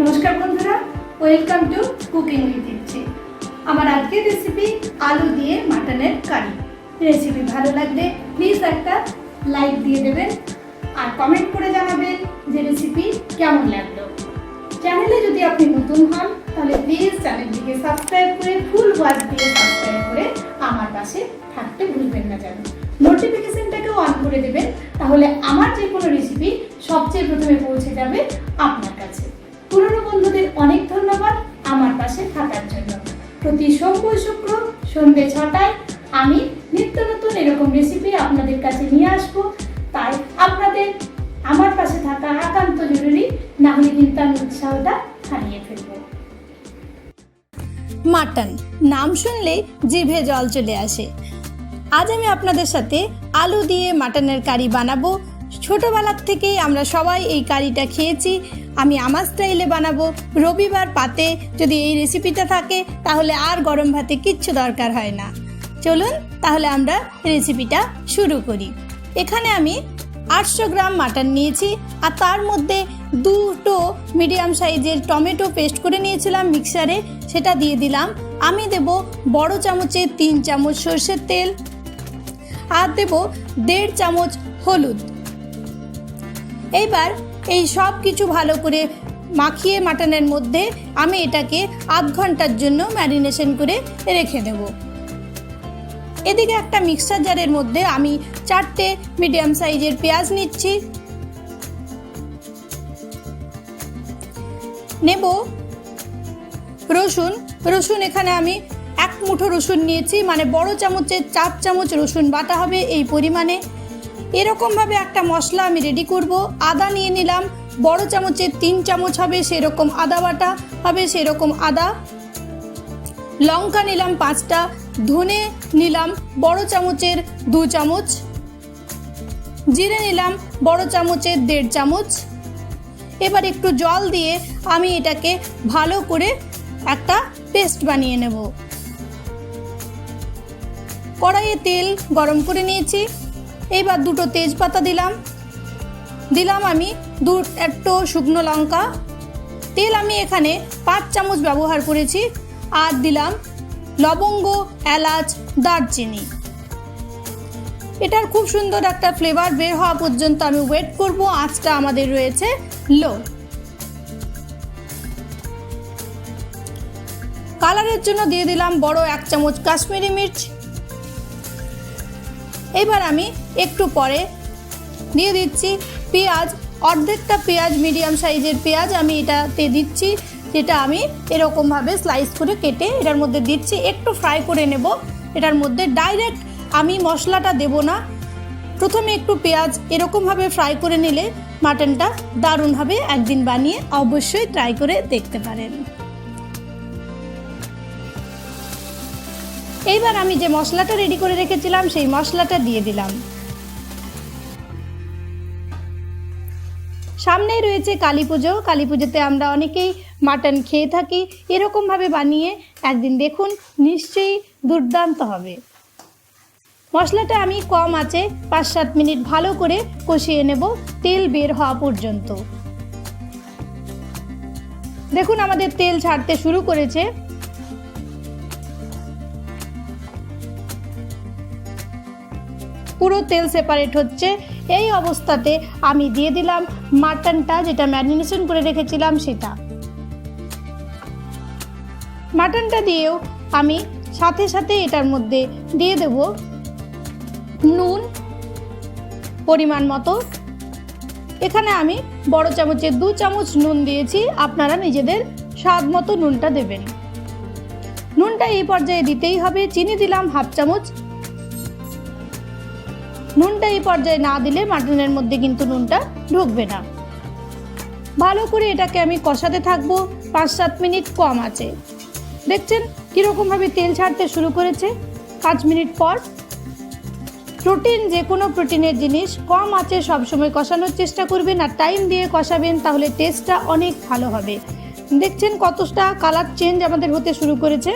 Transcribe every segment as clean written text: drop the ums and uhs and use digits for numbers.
নমস্কার বন্ধুরা, welcome to cooking with ইচ্ছে। আমার আজকের রেসিপি আলু দিয়ে মাটনের কারি। রেসিপি ভালো লাগলে প্লিজ একটা লাইক দিয়ে দেবেন আর কমেন্ট করে জানাবেন যে রেসিপি কেমন লাগলো। চ্যানেলে যদি আপনি নতুন হন তাহলে প্লিজ চ্যানেলটিকে সাবস্ক্রাইব করে ফুল ওয়াচ দিয়ে সাবস্ক্রাইব করে আমার পাশে থাকতে ভুলবেন না যেন। নোটিফিকেশনটাকেও অন করে দেবেন, তাহলে আমার যে কোনো রেসিপি সবচেয়ে প্রথমে পৌঁছে যাবে আপনার কাছে। পুরনো বন্ধুদের অনেক ধন্যবাদ আমার পাশে থাকার জন্য। প্রতি সোম শুক্র সন্ধ্যে 6টায় আমি নিত্য নতুন এরকম রেসিপি আপনাদের কাছে নিয়ে আসবো, তাই আপনাদের আমার পাশে থাকা একান্ত জরুরি, না হলে কিন্তু আমি উৎসাহটা হারিয়ে ফেলবো। মাটন নাম শুনলেই জিভে জল চলে আসে। আজ আমি আপনাদের সাথে আলু দিয়ে মাটনের কারি বানাবো। ছোটোবেলার থেকেই আমরা সবাই এই কারিটা খেয়েছি। আমি আমার স্টাইলে বানাবো। রবিবার পাতে যদি এই রেসিপিটা থাকে তাহলে আর গরম ভাতে কিচ্ছু দরকার হয় না। চলুন তাহলে আমরা রেসিপিটা শুরু করি। এখানে আমি 800 গ্রাম মাটন নিয়েছি আর তার মধ্যে 2টো মিডিয়াম সাইজের টমেটো পেস্ট করে নিয়েছিলাম মিক্সারে, সেটা দিয়ে দিলাম। আমি দেব বড় চামচে 3 চামচ সরষের তেল আর দেব 1.5 চামচ হলুদ। এইবার এই সব কিছু ভালো করে মাখিয়ে মাটনের মধ্যে আমি এটাকে আধ ঘন্টার জন্য ম্যারিনেশন করে রেখে দেব। এদিকে একটা মিক্সার জারের মধ্যে আমি 4টে মিডিয়াম সাইজের পেঁয়াজ নিচ্ছি, নেব রসুন এখানে আমি 1 মুঠো রসুন নিয়েছি, মানে বড় চামচের 4 চামচ রসুন বাটা হবে এই পরিমাণে। এরকমভাবে একটা মশলা আমি রেডি করব। আদা নিয়ে নিলাম, বড় চামচের 3 চামচ হবে সেরকম আদা বাটা হবে, সেরকম আদা। লঙ্কা নিলাম 5টা, ধনে নিলাম বড় চামচের 2 চামচ, জিরে নিলাম বড় চামচের 1.5 চামচ। এবার একটু জল দিয়ে আমি এটাকে ভালো করে একটা পেস্ট বানিয়ে নেব। কড়াইয়ে তেল গরম করে নিয়েছি। এইবার 2টো তেজপাতা দিলাম আমি 2 শুকনো লঙ্কা। তেল আমি এখানে 5 চামচ ব্যবহার করেছি আর দিলাম লবঙ্গ, এলাচ, দারচিনি। এটার খুব সুন্দর একটা ফ্লেভার বের হওয়া পর্যন্ত আমি ওয়েট করব। আঁচটা আমাদের রয়েছে লো। কালারের জন্য দিয়ে দিলাম বড় 1 চামচ কাশ্মীরি মির্চ। এবার আমি একটু পরে দিয়ে দিচ্ছি পেঁয়াজ, অর্ধেকটা পেঁয়াজ মিডিয়াম সাইজের পেঁয়াজ আমি এটাতে দিচ্ছি, যেটা আমি এরকমভাবে স্লাইস করে কেটে এটার মধ্যে দিচ্ছি। একটু ফ্রাই করে নেব এটার মধ্যে, ডাইরেক্ট আমি মশলাটা দেব না। প্রথমে একটু পেঁয়াজ এরকমভাবে ফ্রাই করে নিলে মাটনটা দারুণ হবে। একদিন বানিয়ে অবশ্যই ট্রাই করে দেখতে পারেন। এইবার আমি যে মশলাটা রেডি করে রেখেছিলাম সেই মশলাটা দিয়ে দিলাম। সামনেই রয়েছে কালী পুজো। কালী পুজোতে আমরা অনেকেই মাটন খেয়ে থাকি। এরকমভাবে বানিয়ে একদিন দেখুন, নিশ্চয়ই দুর্দান্ত হবে। মশলাটা আমি কম আঁচে 5-7 মিনিট ভালো করে কষিয়ে নেব, তেল বের হওয়া পর্যন্ত। দেখুন আমাদের তেল ছাড়তে শুরু করেছে। পুরো তেল সেপারেট হচ্ছে। এই অবস্থাতে আমি দিয়ে দিলাম মাটনটা, যেটা ম্যারিনেশন করে রেখেছিলাম সেটা। মাটনটা দিয়েও আমি সাথে সাথে এটার মধ্যে দিয়ে দেব নুন পরিমাণ মতো। এখানে আমি বড় চামচের 2 চামচ নুন দিয়েছি, আপনারা নিজেদের স্বাদ মতো নুনটা দেবেন। নুনটা এই পর্যায়ে দিতেই হবে। চিনি দিলাম 1/2 চামচ। নুনটা এই পর্যায়ে না দিলে মাটনের মধ্যে কিন্তু নুনটা ঢুকবে না। ভালো করে এটাকে আমি কষাতে থাকবো 5-7 মিনিট কম আঁচে। দেখছেন কীরকমভাবে তেল ছাড়তে শুরু করেছে। 5 মিনিট পর যে কোনো প্রোটিনের জিনিস কম আঁচে সবসময় কষানোর চেষ্টা করবেন আর টাইম দিয়ে কষাবেন, তাহলে টেস্টটা অনেক ভালো হবে। দেখছেন কতটা কালার চেঞ্জ আমাদের হতে শুরু করেছে।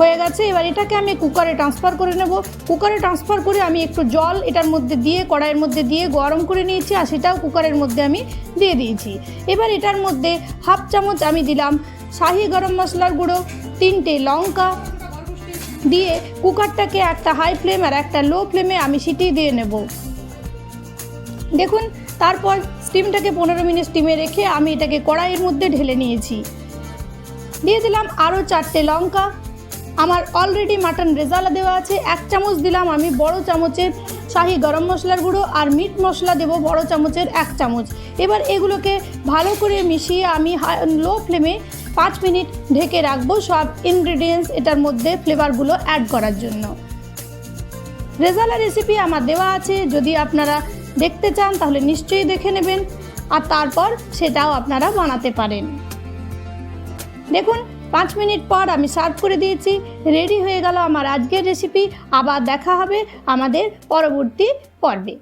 হয়ে গেছে। এবার এটাকে আমি কুকারে ট্রান্সফার করে নেব। কুকারে ট্রান্সফার করে আমি একটু জল এটার মধ্যে দিয়ে কড়াইয়ের মধ্যে দিয়ে গরম করে নিয়েছি, আর সেটাও কুকারের মধ্যে আমি দিয়ে দিয়েছি। এবার এটার মধ্যে হাফ চামচ আমি দিলাম শাহি গরম মশলার গুঁড়ো, 3টে লঙ্কা দিয়ে কুকারটাকে একটা হাই ফ্লেম আর একটা লো ফ্লেমে আমি সিটি দিয়ে নেব। দেখুন, তারপর স্টিমটাকে 15 মিনিট স্টিমে রেখে আমি এটাকে কড়াইয়ের মধ্যে ঢেলে নিয়েছি। দিয়ে দিলাম আরও 4টে লঙ্কা। আমার অলরেডি মাটন রেজালা দেওয়া আছে। 1 চামচ দিলাম আমি বড় চামচের শাহি গরম মশলার গুঁড়ো, আর মিট মশলা দেবো বড় চামচের 1 চামচ। এবার এগুলোকে ভালো করে মিশিয়ে আমি লো ফ্লেমে 5 মিনিট ঢেকে রাখবো, সব ইনগ্রিডিয়েন্টস এটার মধ্যে ফ্লেভারগুলো অ্যাড করার জন্য। রেজালা রেসিপি আমার দেওয়া আছে, যদি আপনারা দেখতে চান তাহলে নিশ্চয়ই দেখে নেবেন, আর তারপর সেটাও আপনারা বানাতে পারেন। দেখুন, 5 মিনিট পর আমি সার্ভ করে দিয়েছি। রেডি হয়ে গেল আমার আজকের রেসিপি। আবার দেখা হবে আমাদের পরবর্তী পর্বে।